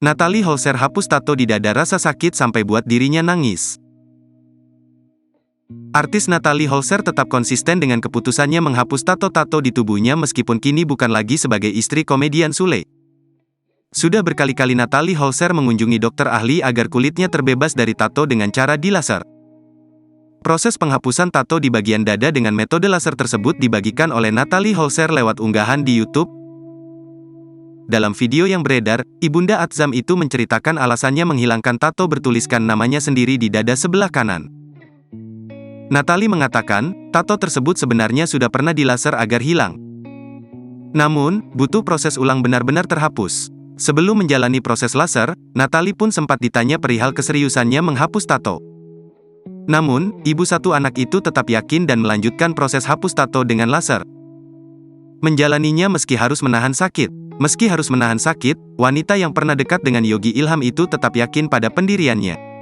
Natalie Holzer hapus tato di dada, rasa sakit sampai buat dirinya nangis. Artis Natalie Holzer tetap konsisten dengan keputusannya menghapus tato-tato di tubuhnya meskipun kini bukan lagi sebagai istri komedian Sule. Sudah berkali-kali Natalie Holzer mengunjungi dokter ahli agar kulitnya terbebas dari tato dengan cara dilaser. Proses penghapusan tato di bagian dada dengan metode laser tersebut dibagikan oleh Natalie Holzer lewat unggahan di YouTube. Dalam video yang beredar, Ibunda Atzam itu menceritakan alasannya menghilangkan tato bertuliskan namanya sendiri di dada sebelah kanan. Natalie mengatakan, tato tersebut sebenarnya sudah pernah dilaser agar hilang. Namun, butuh proses ulang benar-benar terhapus. Sebelum menjalani proses laser, Natalie pun sempat ditanya perihal keseriusannya menghapus tato. Namun, ibu satu anak itu tetap yakin dan melanjutkan proses hapus tato dengan laser. Menjalaninya meski harus menahan sakit. Meski harus menahan sakit, wanita yang pernah dekat dengan Yogi Ilham itu tetap yakin pada pendiriannya.